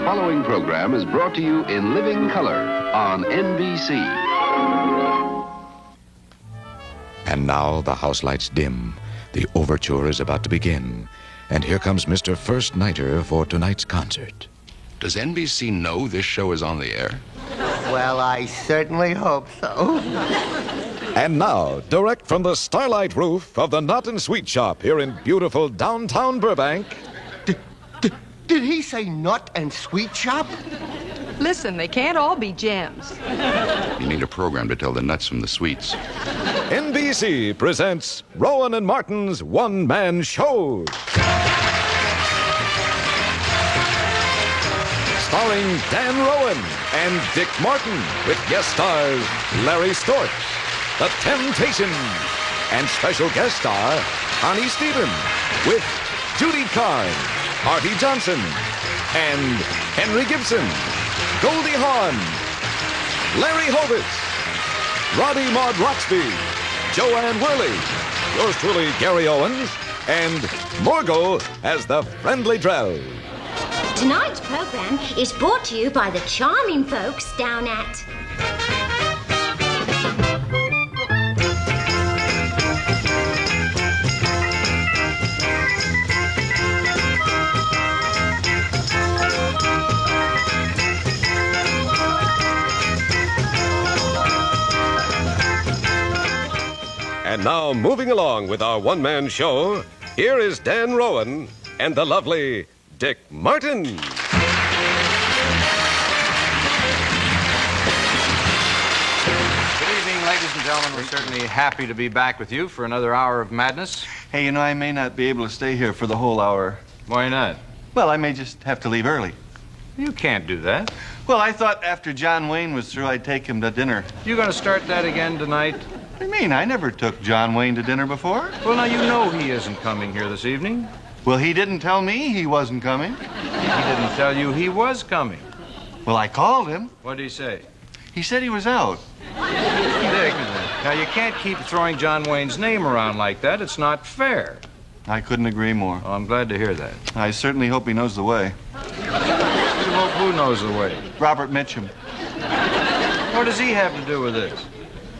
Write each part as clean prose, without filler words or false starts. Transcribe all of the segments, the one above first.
following program is brought to you in living color on NBC. And now the house lights dim. The overture is about to begin. And here comes Mr. First Nighter for tonight's concert. Does NBC know this show is on the air? Well, I certainly hope so. And now, direct from the starlight roof of the Nut and Sweet Shop here in beautiful downtown Burbank. Did he say nut and sweet shop? Listen, they can't all be gems. You need a program to tell the nuts from the sweets. NBC presents Rowan and Martin's one-man show. Starring Dan Rowan and Dick Martin, with guest stars Larry Storch, The Temptations, and special guest star Connie Stevens, with Judy Carn, Artie Johnson, and Henry Gibson, Goldie Hawn, Larry Hovitz, Roddy Maud Roxby, Joanne Worley, yours truly, Gary Owens, and Morgul as the Friendly Drell. Tonight's program is brought to you by the charming folks down at... And now, moving along with our one-man show, here is Dan Rowan and the lovely Dick Martin. Good evening, ladies and gentlemen. We're certainly happy to be back with you for another hour of madness. Hey, you know, I may not be able to stay here for the whole hour. Why not? Well, I may just have to leave early. You can't do that. Well, I thought after John Wayne was through, I'd take him to dinner. You going to start that again tonight? What do you mean? I never took John Wayne to dinner before. Well, now, you know he isn't coming here this evening. Well, he didn't tell me he wasn't coming. He didn't tell you he was coming. Well, I called him. What did he say? He said he was out. Dick, now, you can't keep throwing John Wayne's name around like that. It's not fair. I couldn't agree more. Oh, I'm glad to hear that. I certainly hope he knows the way. You hope who knows the way? Robert Mitchum. What does he have to do with this?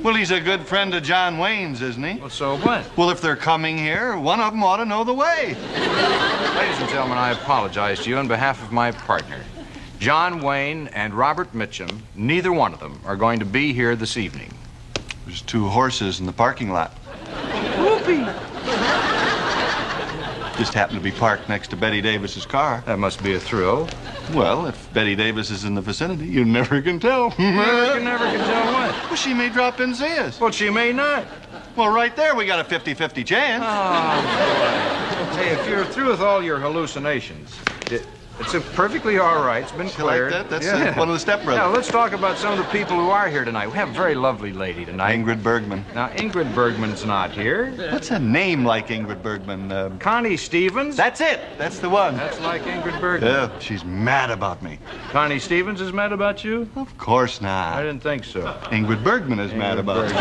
Well, he's a good friend of John Wayne's, isn't he? Well, so what? Well, if they're coming here, one of them ought to know the way. Ladies and gentlemen, I apologize to you on behalf of my partner. John Wayne and Robert Mitchum, neither one of them are going to be here this evening. There's two horses in the parking lot. Whoopee! Just happened to be parked next to Betty Davis's car. That must be a thrill. Well, if Betty Davis is in the vicinity, you never can tell. Never can tell what. Well, she may drop in and see us. Well, she may not. Well, right there, we got a 50-50 chance. Oh, boy. Hey, if you're through with all your hallucinations, it's perfectly all right. It's been You like cleared. that? That's one of the stepbrothers. Now, let's talk about some of the people who are here tonight. We have a very lovely lady tonight. Ingrid Bergman. Now, Ingrid Bergman's not here. What's a name like Ingrid Bergman? Connie Stevens. That's it. That's the one. That's like Ingrid Bergman. Yeah, she's mad about me. Connie Stevens is mad about you? Of course not. I didn't think so. Ingrid Bergman is mad about me.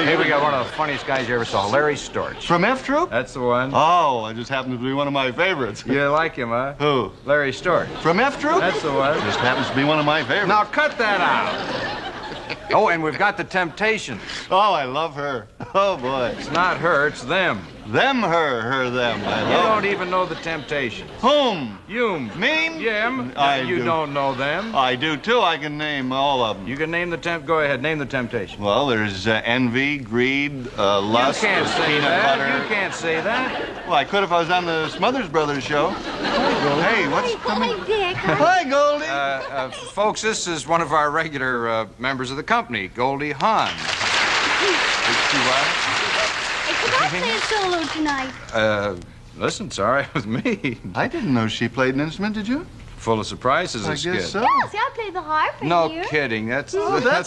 Hey, we got one of the funniest guys you ever saw, Larry Storch. From F Troop? That's the one. Oh, it just happens to be one of my favorites. You like him, huh? Who? Larry Storch. From F Troop? That's the one. Just happens to be one of my favorites. Now cut that out. Oh, and we've got the Temptations. Oh, I love her. Oh, boy. It's not her, it's them. Them, her, them. I You love don't even know the Temptations. Whom? You. Me? Them. I You do. don't know them. I do, too. I can name all of them. You can name the Go ahead, name the Temptations. Well, there's envy, greed, lust, You can't say peanut that. butter. You can't say that. Well, I could if I was on the Smothers Brothers show. Hey, what's coming? Hi, Dick. Hi, Goldie. Folks, this is one of our regular members of the company, Goldie Hawn. Could I play a solo tonight? Listen, it's all right with me. I didn't know she played an instrument, did you? Full of surprises, I this guess kid. so. Yes, I play the harp in No here. kidding. That's a harp. That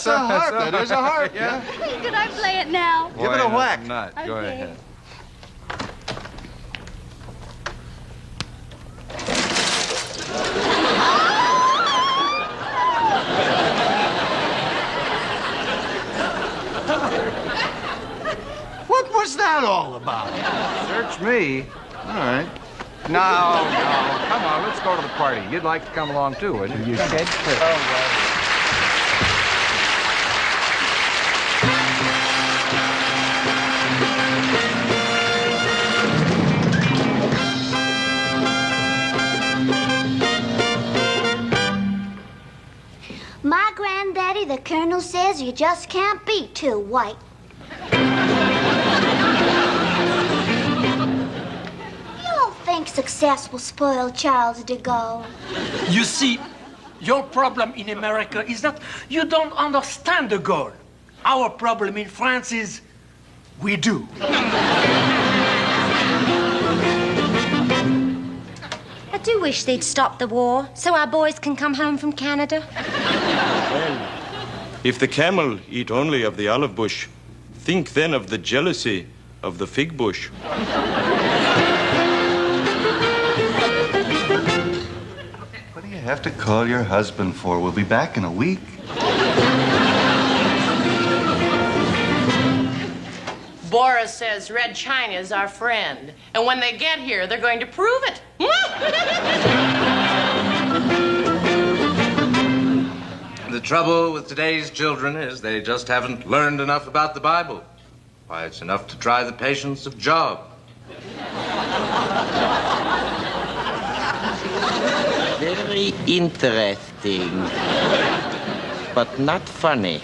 is a harp, yeah. Could I play it now? Give it a whack. Not. Go Okay. ahead. What was that all about? Search me. All right. No. Come on, let's go to the party. You'd like to come along too, wouldn't you? You said so. My granddaddy, the colonel, says you just can't be too white. You don't think success will spoil Charles de Gaulle? You see, your problem in America is that you don't understand the goal. Our problem in France is we do. I do wish they'd stop the war so our boys can come home from Canada. Well, if the camel eat only of the olive bush, think then of the jealousy of the fig bush. What do you have to call your husband for? We'll be back in a week. Boris says Red China is our friend. And when they get here, they're going to prove it. The trouble with today's children is they just haven't learned enough about the Bible. Why, it's enough to try the patience of Job. Very interesting, but not funny.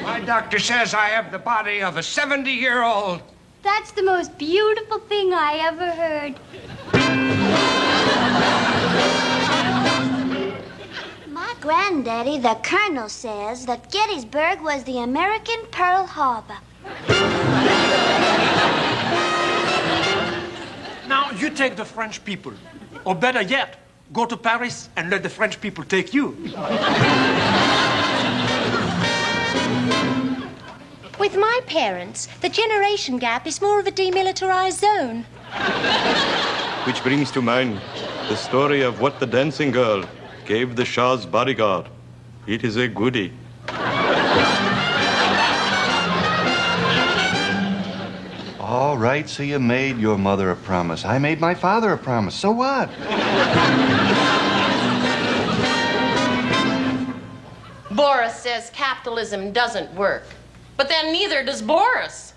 My doctor says I have the body of a 70-year-old. That's the most beautiful thing I ever heard. My granddaddy, the colonel, says that Gettysburg was the American Pearl Harbor. Now, you take the French people. Or better yet, go to Paris and let the French people take you. With my parents, the generation gap is more of a demilitarized zone. Which brings to mind the story of what the dancing girl gave the Shah's bodyguard. It is a goodie. All right, so you made your mother a promise. I made my father a promise. So what? Boris says capitalism doesn't work. But then neither does Boris.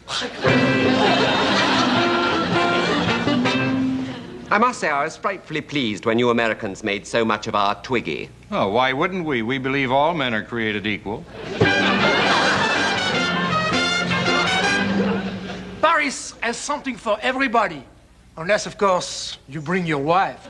I must say I was frightfully pleased when you Americans made so much of our Twiggy. Oh, why wouldn't we? We believe all men are created equal. Paris has something for everybody. Unless, of course, you bring your wife.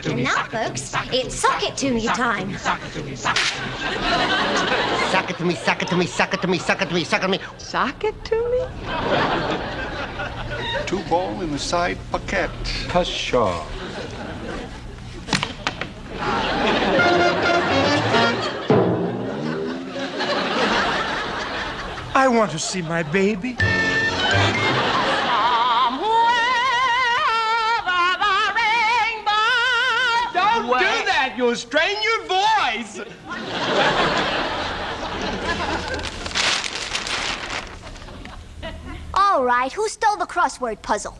And now, folks, it's sock it to me time. Suck it to me, suck it to me, suck it to me, suck it to me, suck it to me. Sock it to me? 2 ball in the side pocket. Pshaw. I want to see my baby. Don't do that! You'll strain your voice! All right, who stole the crossword puzzle?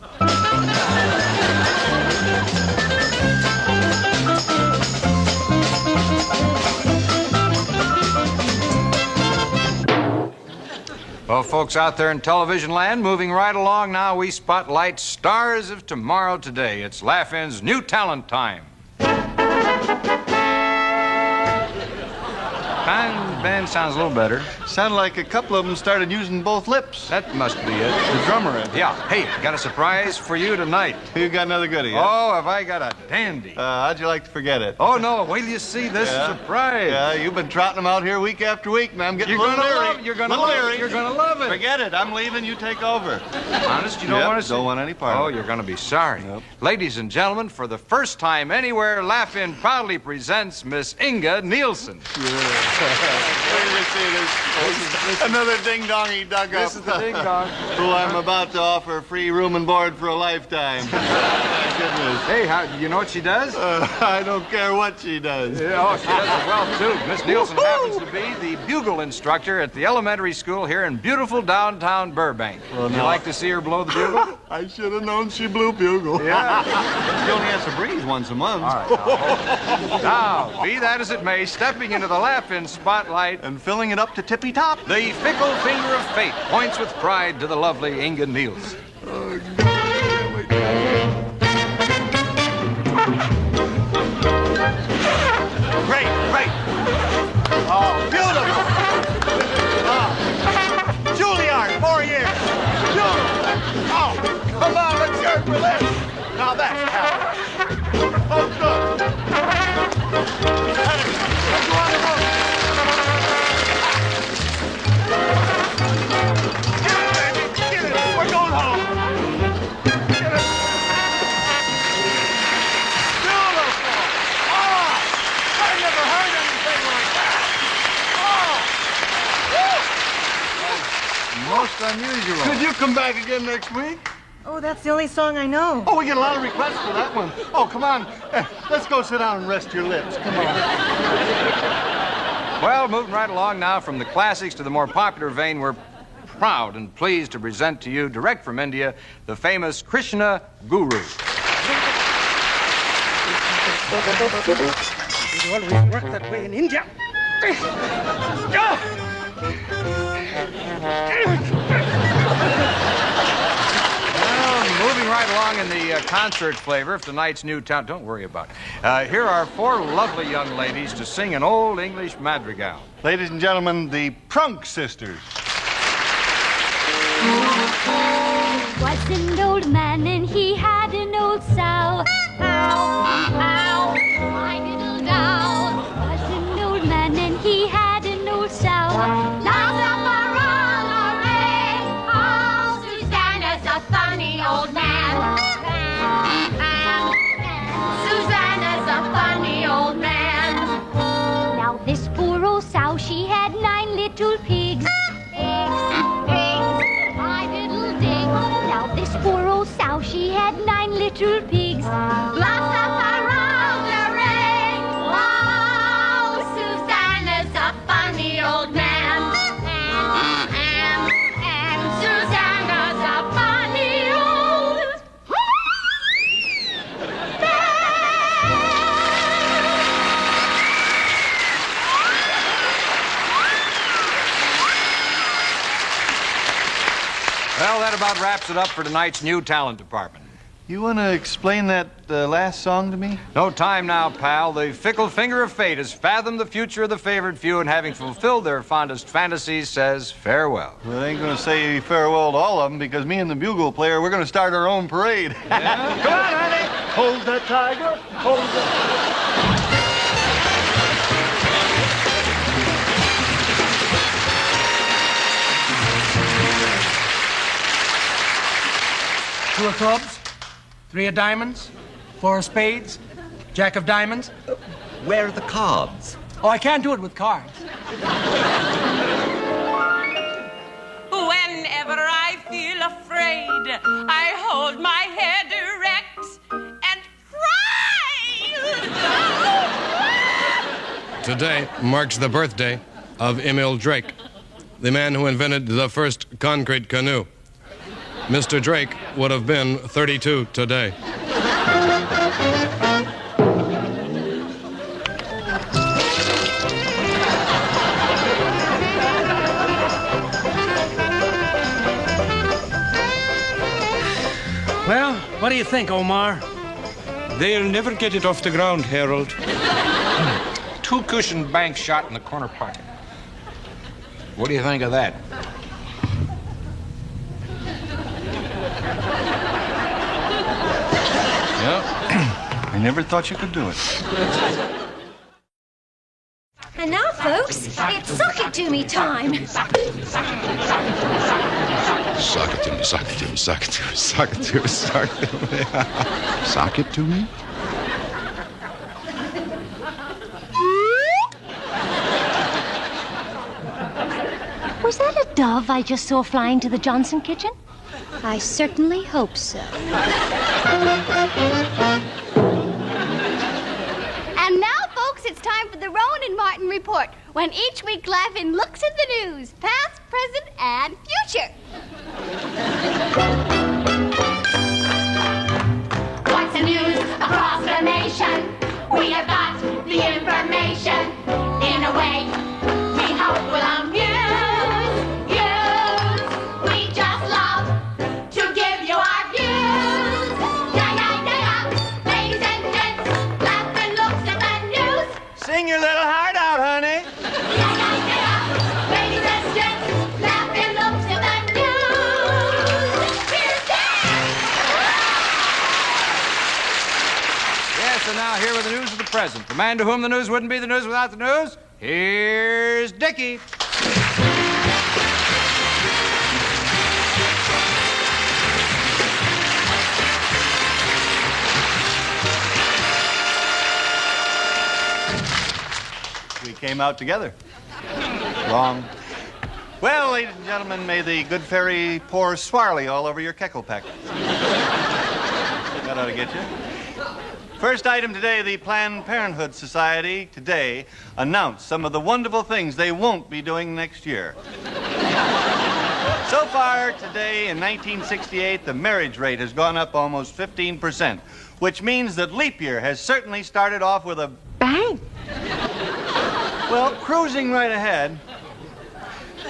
Well, folks out there in television land, moving right along now, we spotlight stars of tomorrow today. It's Laugh-In's New Talent Time. band sounds a little better. Sounded like a couple of them started using both lips. That must be it. The drummer is. Yeah. Hey, got a surprise for you tonight. You got another goodie, huh? Oh, have I got a dandy. How'd you like to forget it? Oh, no. Wait till you see this surprise. Yeah, you've been trotting them out here week after week, and I'm getting You're a little gonna leery. love it. You're gonna love it. You're gonna love it. Forget it. I'm leaving. You take over. Honest, you don't want to see? Don't want any part Oh, of it. you're going to be sorry. Nope. Ladies and gentlemen, for the first time anywhere, Laugh-In proudly presents Miss Inga Nielsen. Where do you see this? Another ding-dongy dug up. This is the ding-dong. Who I'm about to offer free room and board for a lifetime. My goodness. Hey, you know what she does? I don't care what she does. Yeah, oh, she does it well, too. Miss Nielsen happens to be the bugle instructor at the elementary school here in beautiful downtown Burbank. Would you like to see her blow the bugle? I should have known she blew bugle. Yeah. She only has to breathe once a month. All right, now, be that as it may, stepping into the Laugh-In spotlight and filling it up to tippy top. The fickle finger of fate points with pride to the lovely Inga Nielsen. Great. Oh, beautiful. Juilliard, 4 years. Beautiful. Oh, come on, let's hear it for this. Now that's talent. Oh, good. Let's go on the road. Get it, baby. Get it. We're going home. Get it. Beautiful. Oh, I never heard anything like that. Oh. Most unusual. Could you come back again next week? Oh, that's the only song I know. Oh, we get a lot of requests for that one. Oh, come on. Let's go sit down and rest your lips. Come on. Well, moving right along now from the classics to the more popular vein, we're proud and pleased to present to you, direct from India, the famous Krishna Guru. It always worked that way in India. Moving right along in the concert flavor of tonight's new town. Don't worry about it. Here are 4 lovely young ladies to sing an old English madrigal. Ladies and gentlemen, the Prunk Sisters. Was an old man and he had an old sow. Ow, my little dow. Was an old man and he had an old sow. Oh, Susanna's a funny old man. Susanna's a funny old man. Now this poor old sow, she had 9 little pigs. My little dig. Now this poor old sow, she had 9 little pigs. Lots of around the ring. Oh, Susanna's a funny old man. And Susanna's a funny old Well, that about wraps it up for tonight's new talent department. You want to explain that last song to me? No time now, pal. The fickle finger of fate has fathomed the future of the favored few, and having fulfilled their fondest fantasies, says farewell. Well, I ain't going to say farewell to all of them because me and the bugle player, we're going to start our own parade. Yeah? Come on, honey. Hold that tiger. Hold that. Two of clubs, 3 of diamonds, 4 of spades, jack of diamonds. Where are the cards? Oh, I can't do it with cards. Whenever I feel afraid, I hold my head erect and cry. Today marks the birthday of Emil Drake, the man who invented the first concrete canoe. Mr. Drake would have been 32 today. Well, what do you think, Omar? They'll never get it off the ground, Harold. two-cushion bank shot in the corner pocket. What do you think of that? Yeah, I never thought you could do it. And now, folks, it's suck it to me time. Suck it to me, suck it to me, suck it to me, suck it to me, suck it to me. Sock it to me? Was that a dove I just saw flying to the Johnson kitchen? I certainly hope so. And now, folks, it's time for the Rowan and Martin Report, when each week Laugh-In looks at the news, past, present, and future. What's the news across the nation? We have got the information in a way we hope will amuse. We just love to give you our views. Ladies and gents, Laugh-In looks at the news. Sing your little heart out, honey. Ladies and gents, Laugh-In looks at the news. Here's Dan! Yes, and now here with the news of the present. The man to whom the news wouldn't be the news without the news. Here's Dickie. We came out together. Wrong. Well, ladies and gentlemen, may the good fairy pour swarly all over your kecklepeck. That ought to get you. First item today, the Planned Parenthood Society today announced some of the wonderful things they won't be doing next year. So far today, in 1968, the marriage rate has gone up almost 15%, which means that leap year has certainly started off with a bang. Well, cruising right ahead.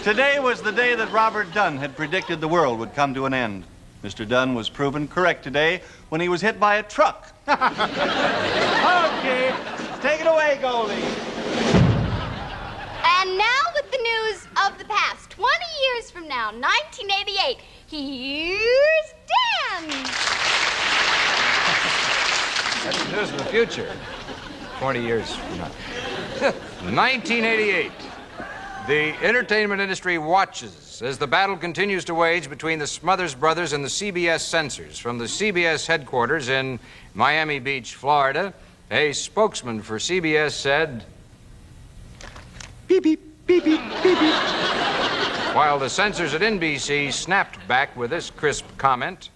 Today was the day that Robert Dunn had predicted the world would come to an end. Mr. Dunn was proven correct today when he was hit by a truck. Okay, take it away, Goldie. And now with the news of the past. 20 years from now, 1988, here's Dan. That's the news of the future. 20 years from now. 1988. The entertainment industry watches as the battle continues to wage between the Smothers Brothers and the CBS censors. From the CBS headquarters in Miami Beach, Florida, a spokesman for CBS said, beep, beep, beep, beep, beep, beep. While the censors at NBC snapped back with this crisp comment.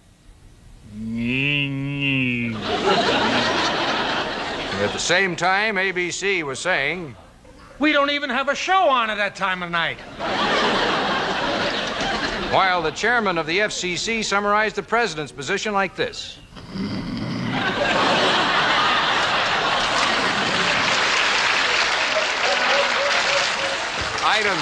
At the same time, ABC was saying, we don't even have a show on at that time of night. While the chairman of the FCC summarized the president's position like this. Item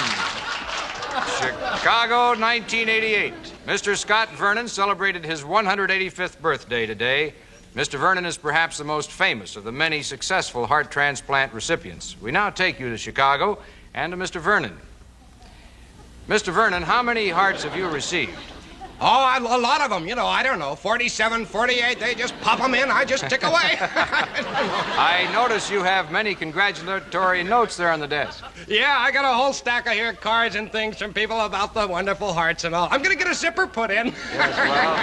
Chicago, 1988. Mr. Scott Vernon celebrated his 185th birthday today. Mr. Vernon is perhaps the most famous of the many successful heart transplant recipients. We now take you to Chicago and to Mr. Vernon. Mr. Vernon, how many hearts have you received? Oh, a lot of them. You know, I don't know, 47, 48. They just pop them in. I just tick away. I notice you have many congratulatory notes there on the desk. Yeah, I got a whole stack of here cards and things from people about the wonderful hearts and all. I'm going to get a zipper put in. Yes, well...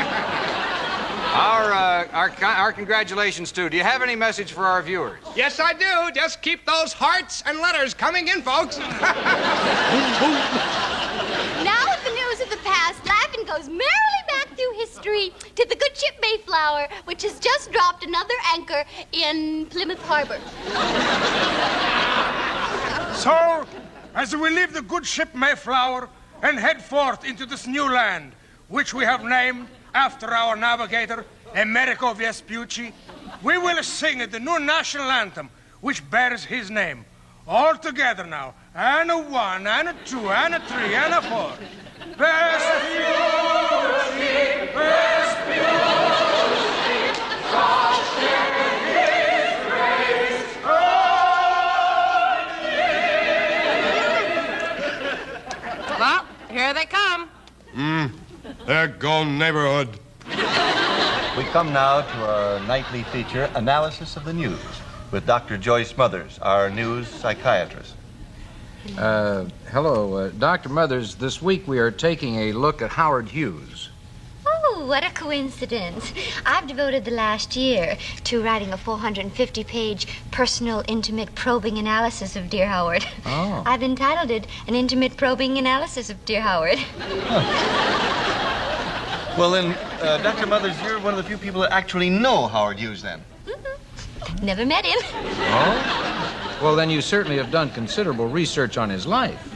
Our congratulations, too. Do you have any message for our viewers? Yes, I do. Just keep those hearts and letters coming in, folks. Now with the news of the past, Laugh-In goes merrily back through history to the good ship Mayflower, which has just dropped another anchor in Plymouth Harbor. So, as we leave the good ship Mayflower and head forth into this new land, which we have named after our navigator, Amerigo Vespucci, we will sing the new national anthem, which bears his name. All together now. And a one, and a two, and a three, and a four. Vespucci, Vespucci, all share his grace. Oh, There they come. There go neighborhood. We come now to our nightly feature, Analysis of the News, with Dr. Joyce Smothers, our news psychiatrist. Hello, Dr. Mothers. This week we are taking a look at Howard Hughes. Oh, what a coincidence. I've devoted the last year to writing a 450-page personal, intimate, probing analysis of Dear Howard. Oh. I've entitled it An Intimate Probing Analysis of Dear Howard. Well, then, Dr. Mothers, you're one of the few people that actually know Howard Hughes, then. Never met him. Oh? Well, then you certainly have done considerable research on his life.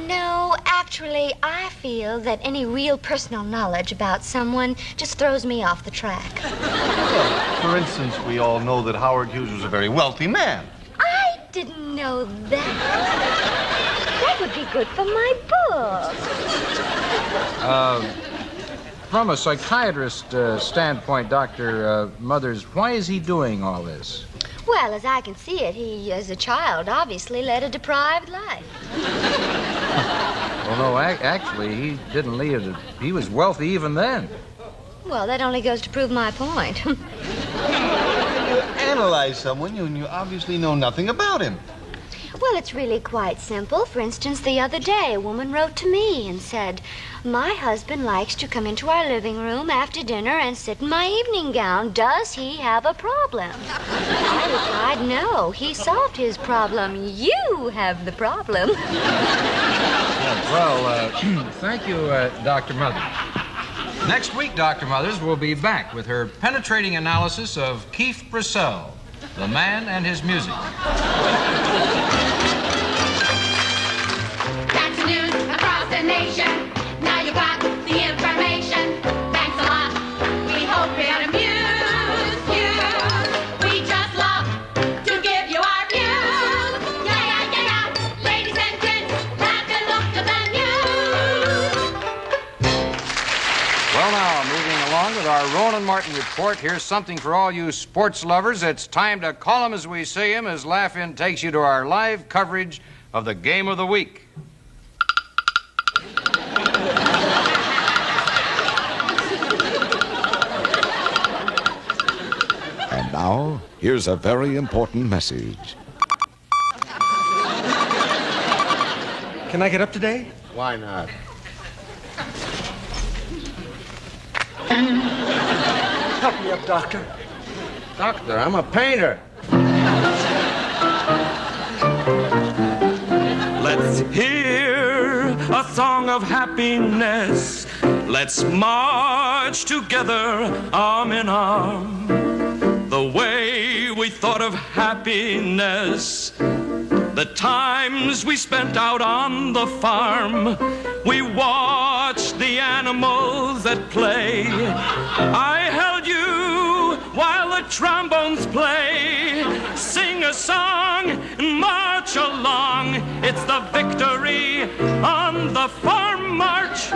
No, actually, I feel that any real personal knowledge about someone just throws me off the track. Well, for instance, we all know that Howard Hughes was a very wealthy man. I didn't know that. That would be good for my book. From a psychiatrist standpoint, Dr. Mothers, why is he doing all this? Well, as I can see it, he, as a child, obviously led a deprived life. Well, no, actually, he didn't lead it. He was wealthy even then. Well, that only goes to prove my point. You analyze someone, and you obviously know nothing about him. Well, it's really quite simple. For instance, the other day, a woman wrote to me and said, "My husband likes to come into our living room after dinner and sit in my evening gown. Does he have a problem?" I replied, "No, he solved his problem. You have the problem." Well, thank you, Dr. Mothers. Next week, Dr. Mothers will be back with her penetrating analysis of Keith Purcell, the man and his music. That's news across the nation. Now you got the information. Thanks a lot. We hope it amused you. We just love to give you our views. Yeah, yeah, yeah, yeah. Ladies and gents, have a look at the news. Well, now, moving along with our Roland Martin report, here's something for all you sports lovers. It's time to call him as we see him as Laugh-In takes you to our live coverage of the game of the week. And now, here's a very important message. Can I get up today? Why not? Help me up, Doctor. Doctor, I'm a painter. Let's hear a song of happiness. Let's march together, arm in arm. The way we thought of happiness, the times we spent out on the farm. We watched the animals at play. I held you while the trombones play. Sing a song and march along. It's the victory on the farm march.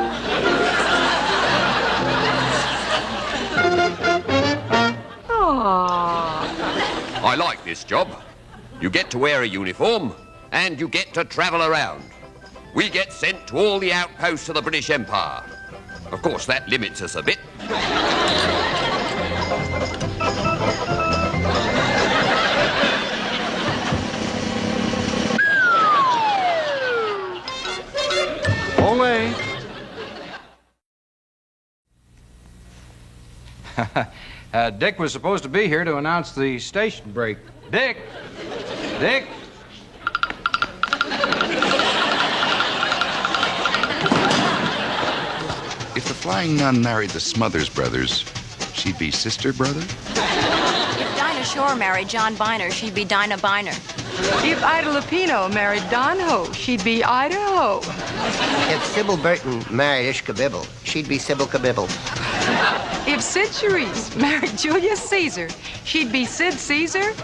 I like this job. You get to wear a uniform, and you get to travel around. We get sent to all the outposts of the British Empire. Of course, that limits us a bit. Ole! Dick was supposed to be here to announce the station break. Dick! Dick! If the Flying Nun married the Smothers brothers, she'd be sister brother? If Dinah Shore married John Biner, she'd be Dinah Biner. If Ida Lupino married Don Ho, she'd be Ida Ho. If Sybil Burton married Ishka Bibble, she'd be Sybil Kabibble. If Sid Charisse married Julius Caesar, she'd be Sid Caesar.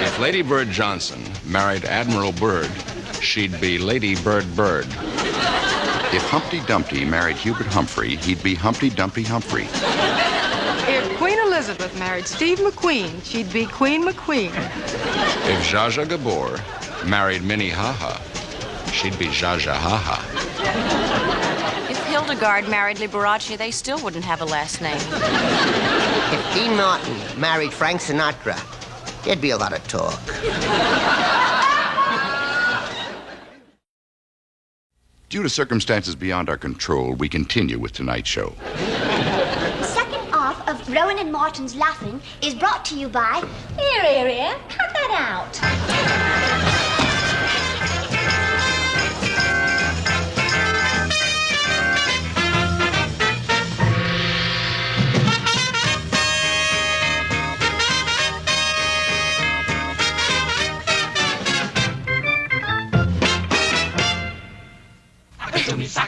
If Lady Bird Johnson married Admiral Byrd, she'd be Lady Bird Bird. If Humpty Dumpty married Hubert Humphrey, he'd be Humpty Dumpty Humphrey. If Queen Elizabeth married Steve McQueen, she'd be Queen McQueen. If Zsa Zsa Gabor married Minnie Haha, She'd be Zsa Zsa Ha Ha. If Hildegard married Liberace, they still wouldn't have a last name. If Dean Martin married Frank Sinatra, there'd be a lot of talk. Due to circumstances beyond our control, we continue with tonight's show. Second half of Rowan and Martin's Laughing is brought to you by... Here. Cut that out.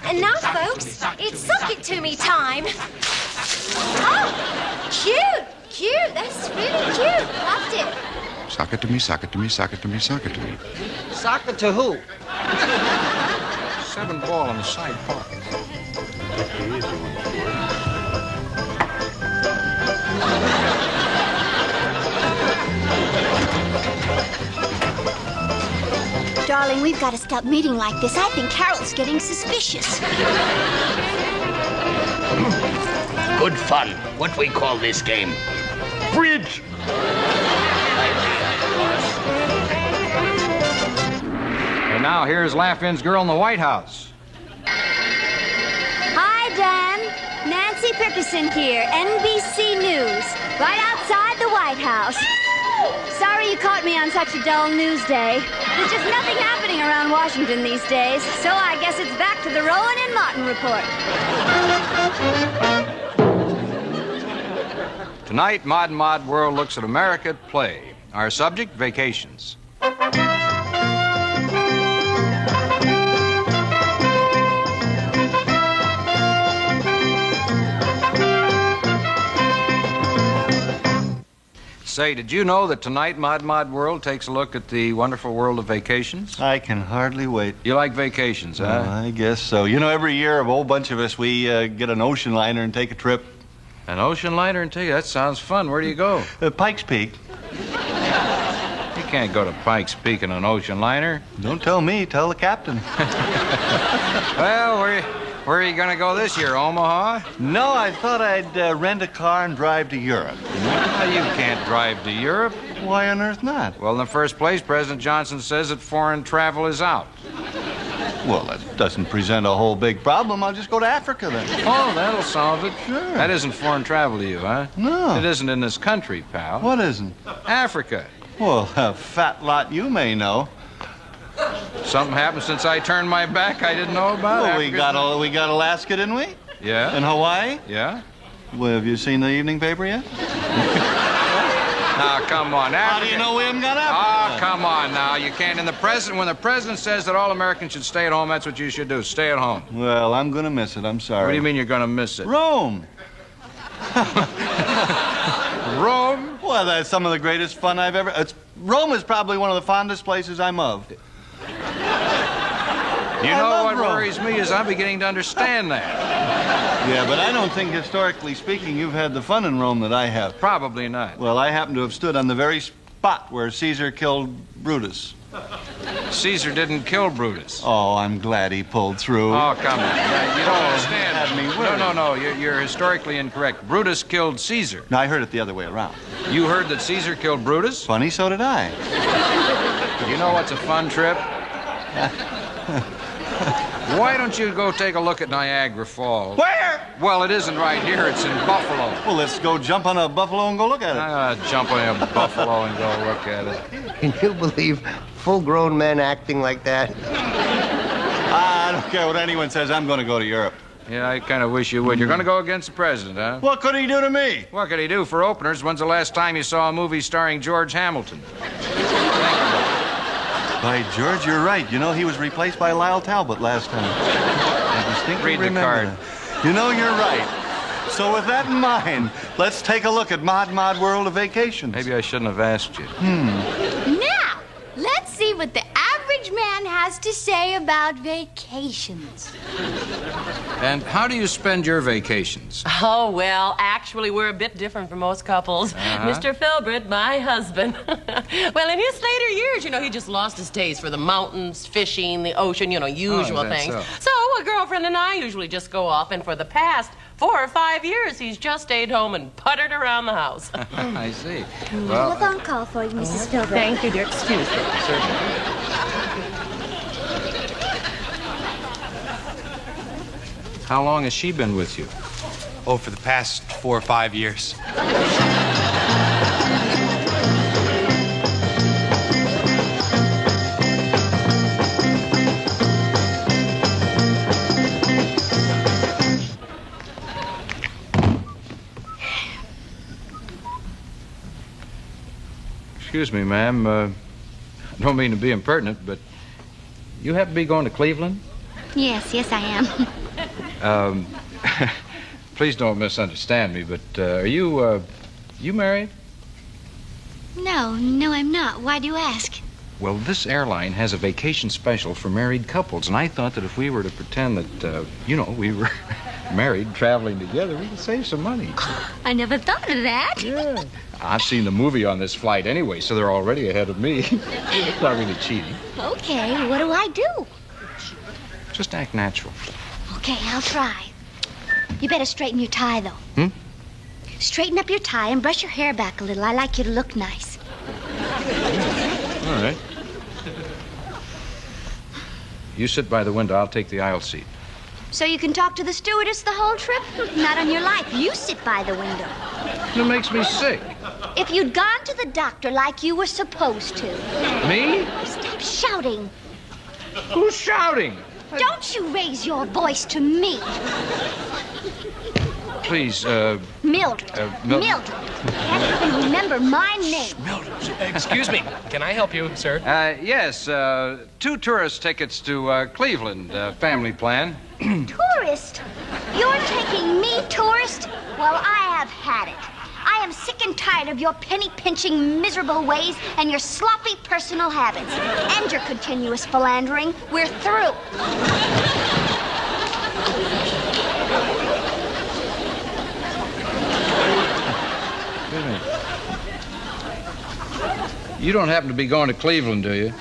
And now, folks, it's Suck It To Me time. Oh, cute. That's really cute. Loved it. Sock it to me, sock it to me, sock it to me, sock it to me. Soccer to who? 7 ball on the side pocket. Darling, we've got to stop meeting like this. I think Carol's getting suspicious. Good fun. What we call this game? Bridge. And now here's Laugh-In's Girl in the White House. Hi, Dan. Nancy Pickerson here, NBC News, right outside the White House. Sorry you caught me on such a dull news day. There's just nothing happening around Washington these days, so I guess it's back to the Rowan and Martin report. Tonight, Mod Mod World looks at America at play. Our subject, vacations. Say, did you know that tonight Mod Mod World takes a look at the wonderful world of vacations? I can hardly wait. You like vacations, huh? I guess so. You know, every year a whole bunch of us, we get an ocean liner and take a trip. An ocean liner and take it? That sounds fun. Where do you go? Pikes Peak. You can't go to Pikes Peak in an ocean liner. Don't tell me, tell the captain. Well, where are you going to go this year, Omaha? No, I thought I'd rent a car and drive to Europe. Well, you can't drive to Europe. Why on earth not? Well, in the first place, President Johnson says that foreign travel is out. Well, that doesn't present a whole big problem. I'll just go to Africa then. Oh, that'll solve it. Sure. That isn't foreign travel to you, huh? No. It isn't in this country, pal. What isn't? Africa. Well, a fat lot you may know. Something happened since I turned my back I didn't know about. Well, we got Alaska, didn't we? Yeah. And Hawaii? Yeah. Well, have you seen the evening paper yet? Now, come on. How do you know we haven't got Africa? Oh, come on now. You can't. When the president says that all Americans should stay at home, that's what you should do. Stay at home. Well, I'm going to miss it. I'm sorry. What do you mean you're going to miss it? Rome. Rome? Well, that's some of the greatest fun I've ever... Rome is probably one of the fondest places I'm of. You know what worries me is I'm beginning to understand that. Yeah, but I don't think, historically speaking, you've had the fun in Rome that I have. Probably not. Well, I happen to have stood on the very spot where Caesar killed Brutus. Caesar didn't kill Brutus. Oh, I'm glad he pulled through. Oh, come on. You don't understand. Had me worried. No. You're historically incorrect. Brutus killed Caesar. No, I heard it the other way around. You heard that Caesar killed Brutus? Funny, so did I. You know what's a fun trip? Why don't you go take a look at Niagara Falls? Where? Well, it isn't right here. It's in Buffalo. Well, let's go jump on a buffalo and go look at it. Jump on a buffalo and go look at it. Can you believe full-grown men acting like that? I don't care what anyone says. I'm going to go to Europe. Yeah, I kind of wish you would. You're going to go against the president, huh? What could he do to me? What could he do? For openers, when's the last time you saw a movie starring George Hamilton? By George, you're right. You know, he was replaced by Lyle Talbot last time. I distinctly Read the card. that. You know, you're right. So with that in mind, let's take a look at Mod World of Vacations. Maybe I shouldn't have asked you. Now, let's see what the average average man has to say about vacations. And how do you spend your vacations? Oh, well, actually, we're a bit different from most couples. Mr. Filbert, my husband. Well, in his later years, he just lost his taste for the mountains, fishing, the ocean, usual things. So a girlfriend and I usually just go off, and for the past 4 or 5 years, he's just stayed home and puttered around the house. I see. Well, telephone call for you, Mrs. Filbert. Thank you, dear. Excuse me. How long has she been with you? Oh, for the past 4 or 5 years. Excuse me, ma'am. I don't mean to be impertinent, but you happen to be going to Cleveland? Yes, I am. Please don't misunderstand me, but are you married? No, I'm not. Why do you ask? Well, this airline has a vacation special for married couples, and I thought that if we were to pretend that, we were married, traveling together, we could save some money. I never thought of that. Yeah. I've seen the movie on this flight anyway, so they're already ahead of me. It's not really cheating. Okay, what do I do? Just act natural. Okay, I'll try. You better straighten your tie, though. Straighten up your tie and brush your hair back a little. I like you to look nice. All right. You sit by the window. I'll take the aisle seat. So you can talk to the stewardess the whole trip? Not on your life. You sit by the window. It makes me sick. If you'd gone to the doctor like you were supposed to. Me? Stop shouting. Who's shouting? Don't you raise your voice to me. Please, Mildred. Mildred. Can't even remember my name. Excuse me. Can I help you, sir? Yes, 2 tourist tickets to Cleveland, family plan. Tourist? You're taking me tourist? Well, I have had it. I am sick and tired of your penny-pinching, miserable ways and your sloppy personal habits. And your continuous philandering. We're through. Wait a minute. You don't happen to be going to Cleveland, do you?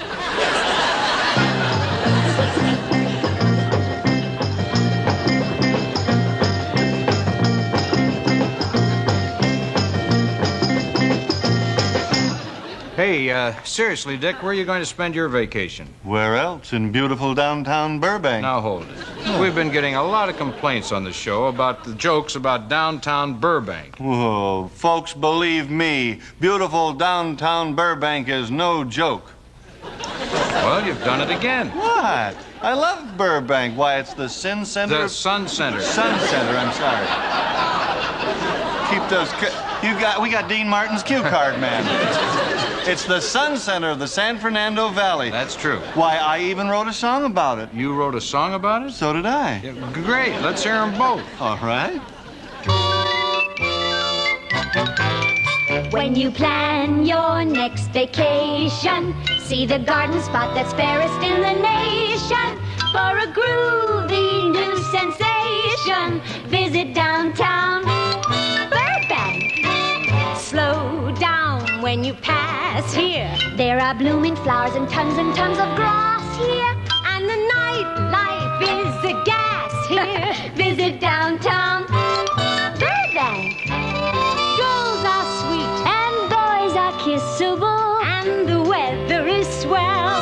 Hey, seriously, Dick, where are you going to spend your vacation? Where else? In beautiful downtown Burbank. Now, hold it. We've been getting a lot of complaints on the show about the jokes about downtown Burbank. Whoa, folks, believe me, beautiful downtown Burbank is no joke. Well, you've done it again. What? I love Burbank. Why, it's the Sin Center. The Sun Center. Sun Center, I'm sorry. Keep those... We got Dean Martin's cue card, man. It's the Sun Center of the San Fernando Valley. That's true. Why, I even wrote a song about it. You wrote a song about it? So did I. Yeah, great. Let's hear them both. All right. When you plan your next vacation, see the garden spot that's fairest in the nation. For a groovy new sensation, visit downtown Burbank. Slow down when you pass here. There are blooming flowers and tons of grass here. And the nightlife is a gas here. Visit downtown Burbank. Girls are sweet and boys are kissable, and the weather is swell.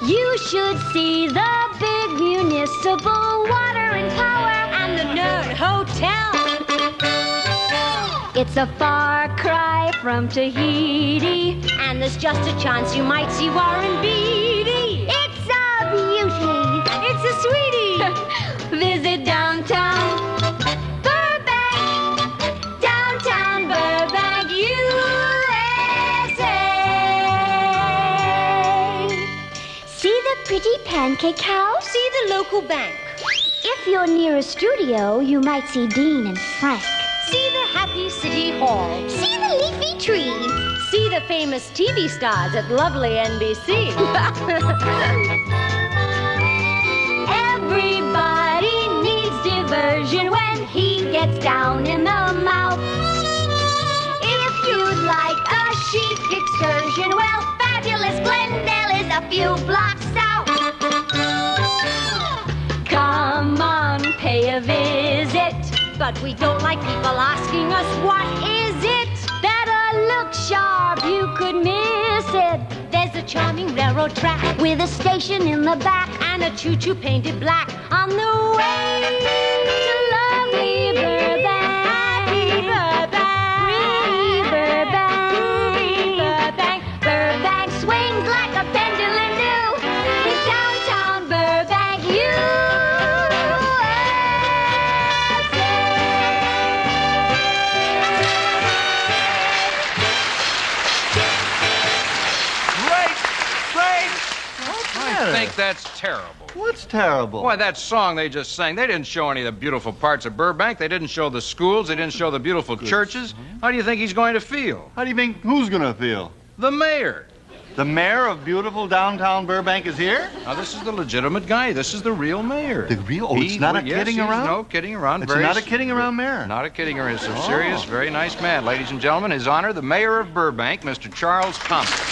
You should see the big municipal water and power and the Nerd Hotel. It's a far cry from Tahiti, and there's just a chance you might see Warren Beatty. It's a beauty. It's a sweetie. Visit downtown Burbank. Downtown Burbank, USA. See the pretty pancake house? See the local bank. If you're near a studio, you might see Dean and Frank. See the happy city hall. See the leafy tree. See the famous TV stars at lovely NBC. Everybody needs diversion when he gets down in the mouth. If you'd like a chic excursion, well, fabulous Glendale is a few blocks south. Come on, pay a visit. But we don't like people asking us, what is it? Better look sharp, you could miss it. There's a charming railroad track with a station in the back and a choo-choo painted black on the way to lovely Burbank. Free Burbank. Burbank swings like a pendulum new. In downtown Burbank, I think that's terrible. What's terrible? Why, that song they just sang, they didn't show any of the beautiful parts of Burbank. They didn't show the schools. They didn't show the beautiful churches. How do you think he's going to feel? How do you think who's going to feel? The mayor. The mayor of beautiful downtown Burbank is here? Now, this is the legitimate guy. This is the real mayor. The real? Oh, it's not a kidding around? No kidding around. It's not a kidding around mayor? Not a kidding around. He's a serious, very nice man. Ladies and gentlemen, His Honor, the mayor of Burbank, Mr. Charles Thompson.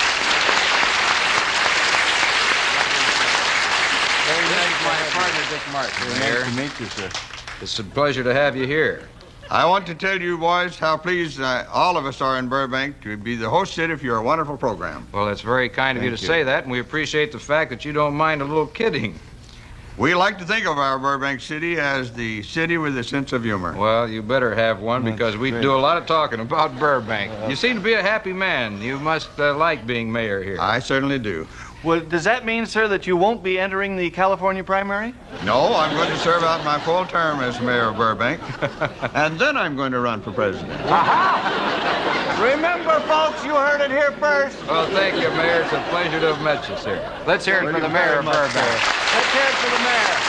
Very nice, my partner, Dick Martin. Nice to meet you, sir. It's a pleasure to have you here. I want to tell you, boys, how pleased all of us are in Burbank to be the host city for your wonderful program. Well, it's very kind of you to say that, and we appreciate the fact that you don't mind a little kidding. We like to think of our Burbank city as the city with a sense of humor. Well, you better have one, because we do a lot of talking about Burbank. You seem to be a happy man. You must like being mayor here. I certainly do. Well, does that mean, sir, that you won't be entering the California primary? No, I'm going to serve out my full term as mayor of Burbank, and then I'm going to run for president. Aha! Remember, folks, you heard it here first. Well, thank you, Mayor. It's a pleasure to have met you, sir. Let's hear it for the mayor of Burbank. Let's hear it for the mayor.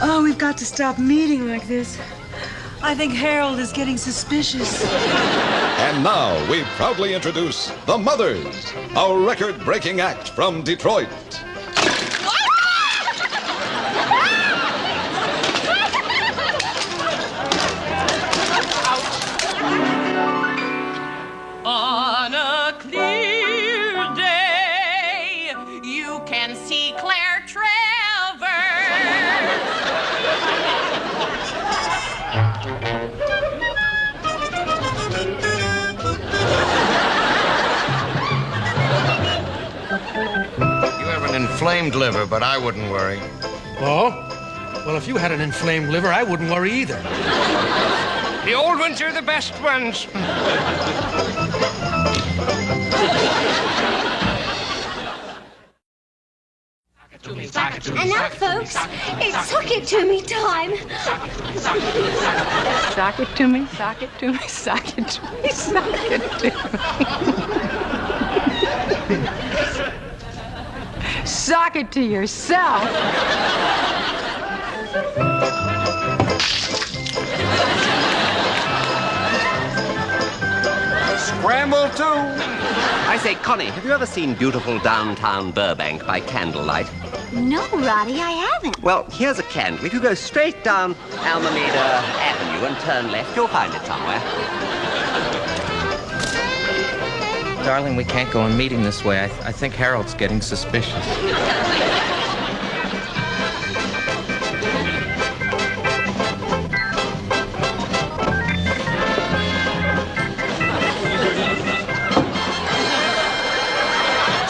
Oh, we've got to stop meeting like this. I think Harold is getting suspicious. And now we proudly introduce The Mothers, a record-breaking act from Detroit. On a clear day, you can see Claire Travers. You have an inflamed liver, but I wouldn't worry. Oh? Well, if you had an inflamed liver, I wouldn't worry either. The old ones are the best ones. And now, folks, it's Sock It To Me time. Sock it to me, sock it to me, sock it to me, sock it to me. Sock it to yourself. Scramble 2. I say, Connie, have you ever seen beautiful downtown Burbank by candlelight? No, Roddy, I haven't. Well, here's a candle. If you go straight down Alameda Avenue and turn left, you'll find it somewhere. Darling, we can't go in meeting this way. I think Harold's getting suspicious.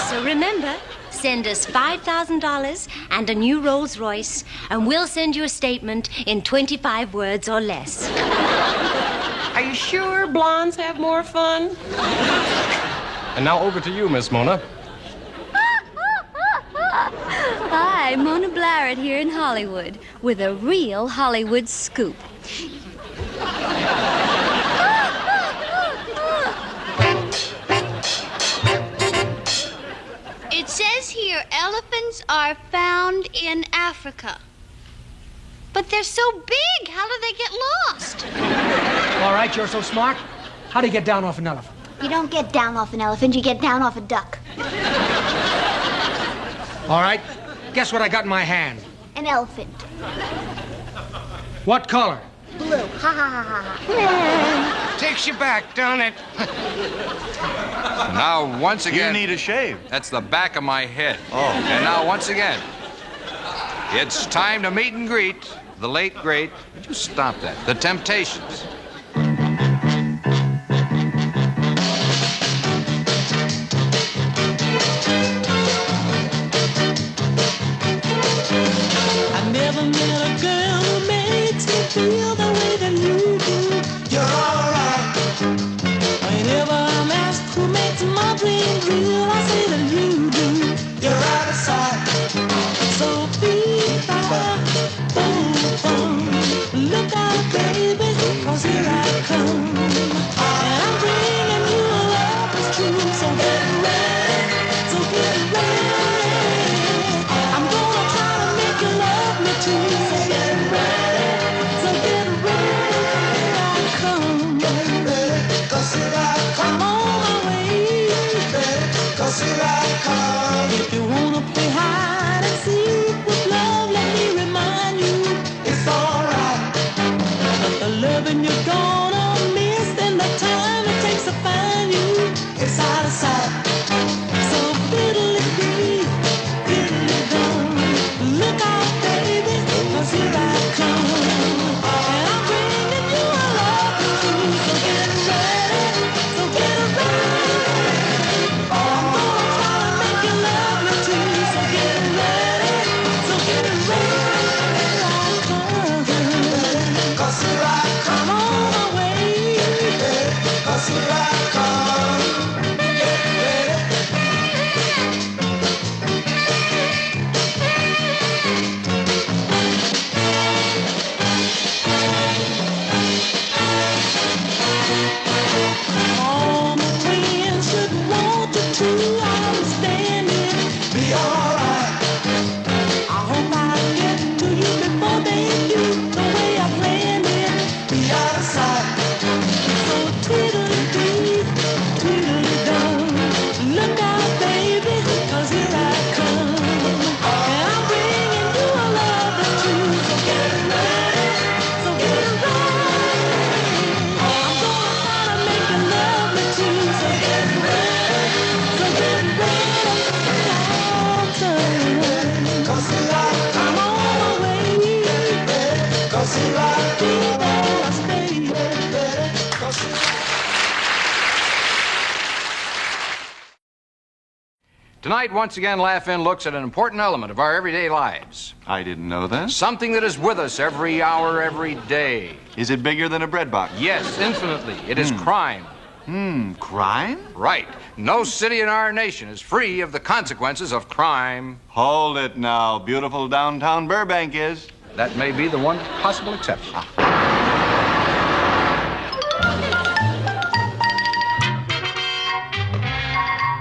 So remember, send us $5,000 and a new Rolls Royce, and we'll send you a statement in 25 words or less. Are you sure blondes have more fun? And now over to you, Miss Mona. Hi, Mona Blairett here in Hollywood with a real Hollywood scoop. It says here hear elephants are found in Africa. But they're so big. How do they get lost? All right, you're so smart. How do you get down off an elephant? You don't get down off an elephant, you get down off a duck. All right, guess what I got in my hand? An elephant. What color? Blue. Ha ha ha ha. Takes you back, don't it? Now, once again... You need a shave. That's the back of my head. Oh. And now, once again, it's time to meet and greet the late, great... Would you stop that? The Temptations. I never met a girl who makes me feel the way that you do. You're alright. Whenever I'm asked who makes my dreams real, I say that you do. You're out of sight. So look out, baby, 'cause here I come. And I'm bringing you a love that's true. So get ready, so get ready. I'm gonna try to make you love me too. So get ready, so get ready. Here I come. Get ready, 'cause here I come. I'm on my way. Get ready, 'cause here I come. If you wanna play hide and seek with love, let me remind you, it's alright. But the loving you're gonna miss and the time it takes to find you, it's out of sight. So fiddly-dee, fiddly-dum. Look out, baby, 'cause here I come. And I'm bringing you a love that's true. So get ready, so get ready. I'm gonna try to make you love me too. So get ready, so get ready. Here I come. 'Cause here I come on my way. 'Cause here I come. Get ready. All my friends should want you to understand it. Be alright. I hope I get to you before they do the way I planned it. Be out of sight. So tweedledee, tweedledum. Look out, baby, 'cause here I come. And I'm bringing you a love that's true. So get ready, so get ready. I'm gonna try to make you love me too. So get ready, so get ready. I'll turn. 'Cause here I come on my way. 'Cause here I come. I stay. 'Cause here I Tonight, once again, Laugh In looks at an important element of our everyday lives. I didn't know that. Something that is with us every hour, every day. Is it bigger than a bread box? Yes, infinitely. It is crime. Crime? Right. No city in our nation is free of the consequences of crime. Hold it now. Beautiful downtown Burbank is. That may be the one possible exception.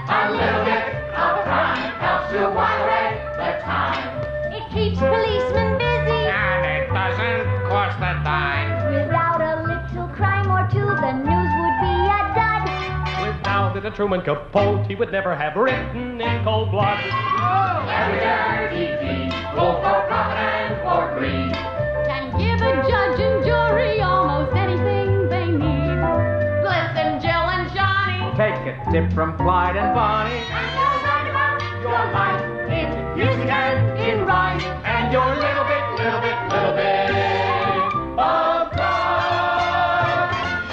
A little bit of crime helps to while away the time. It keeps policemen busy. And it doesn't cost a dime. Without a little crime or two, the news would be a dud. Without it, a Truman Capote, he would never have written in cold blood. Every dirty deed, both for profit and for greed, can give a judge and jury almost anything they need. Listen, Jill and Johnny, Take a tip from Clyde and Bonnie. and you'll learn about your life in music and in rhyme, and your little bit of crime.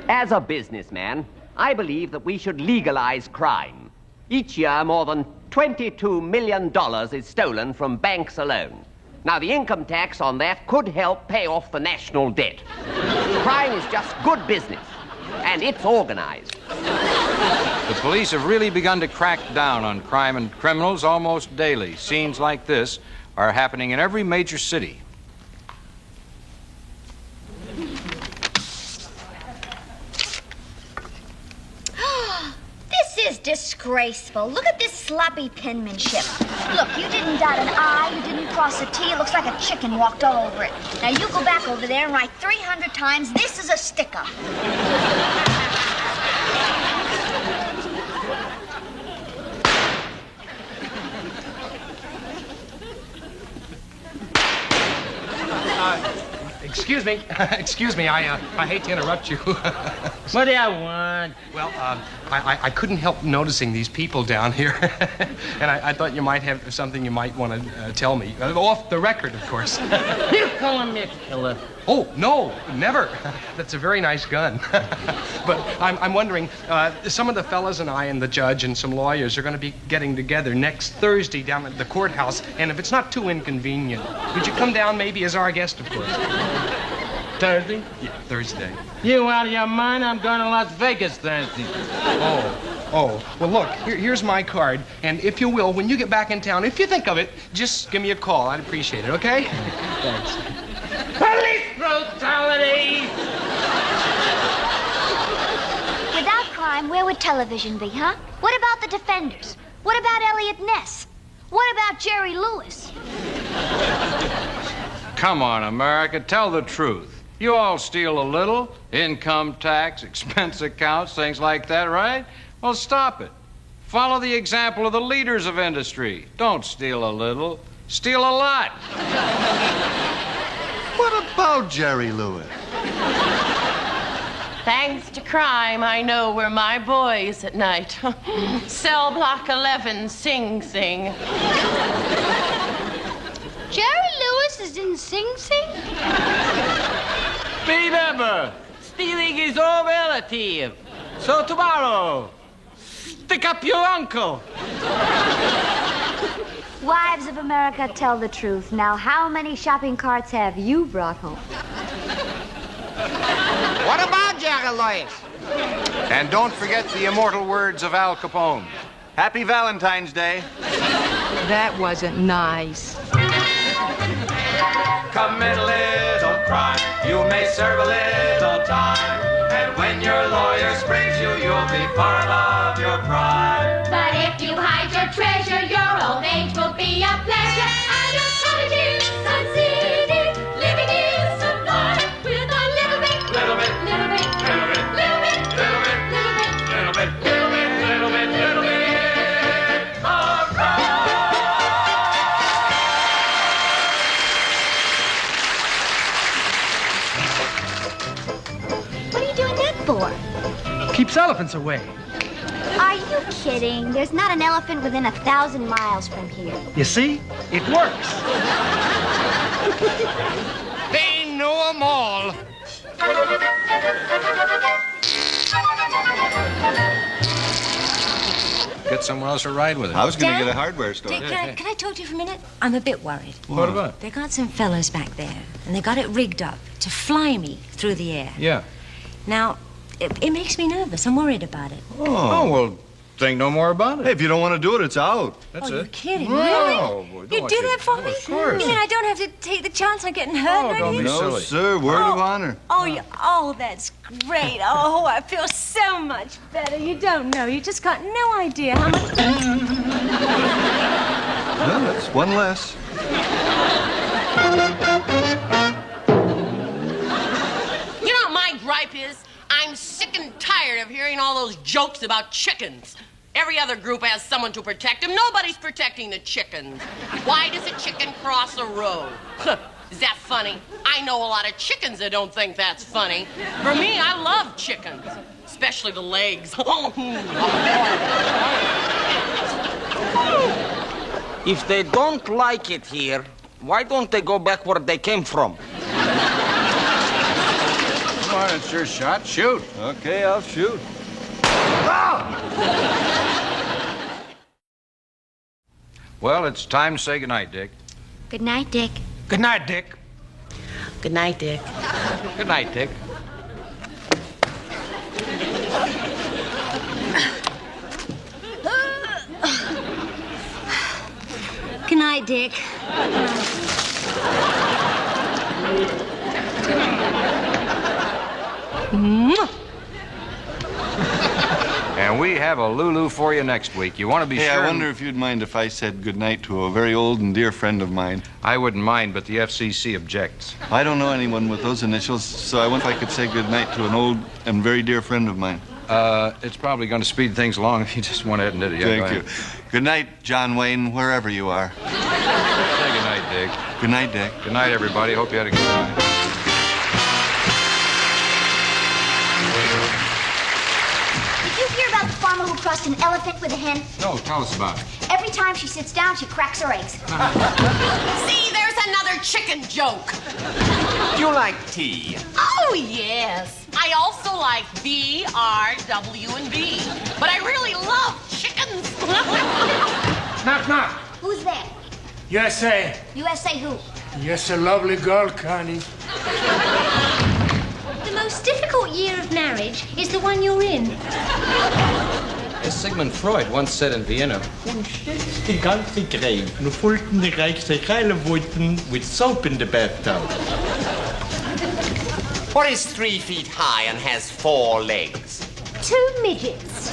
As a businessman, I believe that we should legalize crime. Each year, more than $22 million is stolen from banks alone. Now, the income tax on that could help pay off the national debt. Crime is just good business, and it's organized. The police have really begun to crack down on crime and criminals almost daily. Scenes like this are happening in every major city. This is disgraceful. Look at this sloppy penmanship. Look, you didn't dot an I, you didn't cross a T. It looks like a chicken walked all over it. Now you go back over there and write 300 times, "This is a stick-up." Excuse me. Excuse me. I hate to interrupt you. What do you want? Well, I couldn't help noticing these people down here. And I thought you might have something you might want to tell me. Off the record, of course. You're calling me a killer. Oh, no, never. That's a very nice gun. But I'm wondering, some of the fellas and I and the judge and some lawyers are going to be getting together next Thursday down at the courthouse. And if it's not too inconvenient, would you come down maybe as our guest, of course? Thursday? Yeah, Thursday. You out of your mind? I'm going to Las Vegas Thursday. Oh. Well, look, here's my card. And if you will, when you get back in town, if you think of it, just give me a call. I'd appreciate it, okay? Thanks. Police brutality! Without crime, where would television be, huh? What about the Defenders? What about Elliot Ness? What about Jerry Lewis? Come on, America, tell the truth. You all steal a little. Income tax, expense accounts, things like that, right? Well, stop it. Follow the example of the leaders of industry. Don't steal a little, steal a lot. What about Jerry Lewis? Thanks to crime, I know where my boy is at night. Cell block 11, Sing Sing. Jerry Lewis is in Sing Sing? Remember, stealing is all relative. So tomorrow, stick up your uncle. Wives of America, tell the truth. Now, how many shopping carts have you brought home? What about Jerry Lewis? And don't forget the immortal words of Al Capone. Happy Valentine's Day. That wasn't nice. Commit a little crime, you may serve a little time. And when your lawyer springs you, you'll be far above your prime. But if you hide your treasure, your old age will be a pleasure. And your cottage in Sun City, living is sublime. With a little bit, little bit, little bit, little bit, little bit, little bit, little bit, little bit, little bit, little bit, little bit of crime. What are you doing that for? Keeps elephants away. Are you kidding? There's not an elephant within 1,000 miles from here. You see? It works. They know 'em all. Get someone else to ride with it. I was going to Dad? get a hardware store. Dick, can I talk to you for a minute? I'm a bit worried. What about? They got some fellas back there, and they got it rigged up to fly me through the air. Yeah. Now, it makes me nervous. I'm worried about it. Oh, well, think no more about it. Hey, if you don't want to do it, it's out. That's You're it. kidding, No, really? boy, don't You want do you- that for me? Of course. You mean I don't have to take the chance on getting hurt or don't anything? be No, silly. sir. Word of honor. Oh, that's great. Oh, I feel so much better. You don't know. You just got no idea how much... No, that's one less. You know what my gripe is? I'm sick and tired of hearing all those jokes about chickens. Every other group has someone to protect them. Nobody's protecting the chickens. Why does a chicken cross a road? Is that funny? I know a lot of chickens that don't think that's funny. For me, I love chickens, especially the legs. If they don't like it here, why don't they go back where they came from? Come on, it's your shot. Shoot. Okay, I'll shoot. Well, it's time to say goodnight, Dick. Good night, Dick. Good night, Dick. Good night, Dick. Good night, Dick. Good night, Dick. And we we have a Lulu for you next week. You want to be Hey, sure... I wonder if you'd mind if I said goodnight to a very old and dear friend of mine. I wouldn't mind, but the FCC objects. I don't know anyone with those initials, so I wonder if I could say goodnight to an old and very dear friend of mine. It's probably going to speed things along if you just went ahead and did it. Yeah, Thank you. Good night, John Wayne, wherever you are. Say good night, Dick. Good night, Dick. Good night, everybody. Hope you had a good time. Did you hear about the farmer who crossed an elephant with a hen? No, tell us about it. Every time she sits down, she cracks her eggs. See, there's another chicken joke. Do you like tea? Oh, yes. I also like V, R, W, and B. But I really love chickens. Knock, knock. Who's there? USA. USA who? Yes, a lovely girl, Connie. The most difficult year of marriage is the one you're in. As Sigmund Freud once said in Vienna, Die ganze grave. Nu fulgten de rijkste geile with soap in the bathtub. What is 3 feet high and has 4 legs? 2 midgets.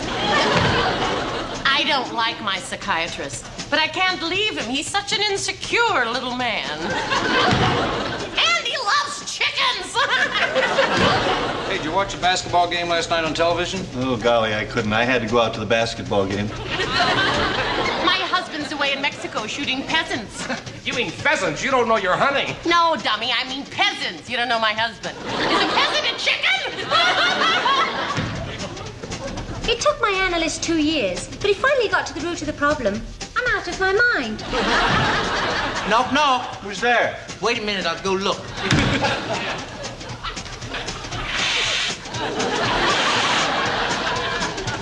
I don't like my psychiatrist, but I can't leave him. He's such an insecure little man. And he loves chickens. Hey, did you watch a basketball game last night on television? Oh, golly, I couldn't. I had to go out to the basketball game. My husband's away in Mexico shooting peasants. You mean pheasants? You don't know you're hunting. No, dummy, I mean peasants. You don't know my husband. Is a peasant a chicken? It took my analyst 2 years, but he finally got to the root of the problem. I'm out of my mind. Knock, knock. Who's there? Wait a minute, I'll go look.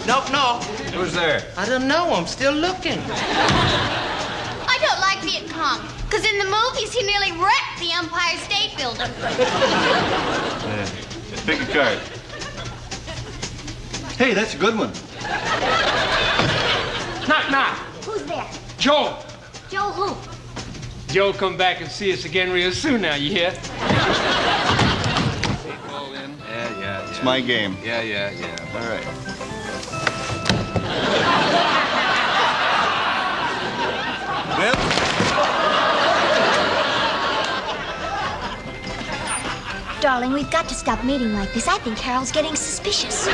Knock, knock. Who's there? I don't know, I'm still looking. I don't like Viet Cong, because in the movies he nearly wrecked the Empire State Building. Pick a card. Hey, that's a good one. Knock, knock. Who's there? Joe. Joe who? Joe, come back and see us again real soon now, you hear? Yeah. It's my game. Yeah. All right. Well, Darling, we've got to stop meeting like this. I think Harold's getting suspicious.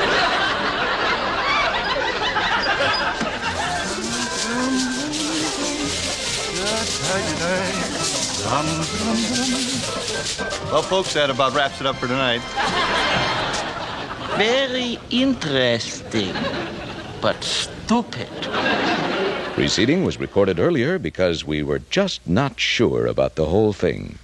well, folks, that about wraps it up for tonight. Very interesting, but stupid. Preceding was recorded earlier because we were just not sure about the whole thing.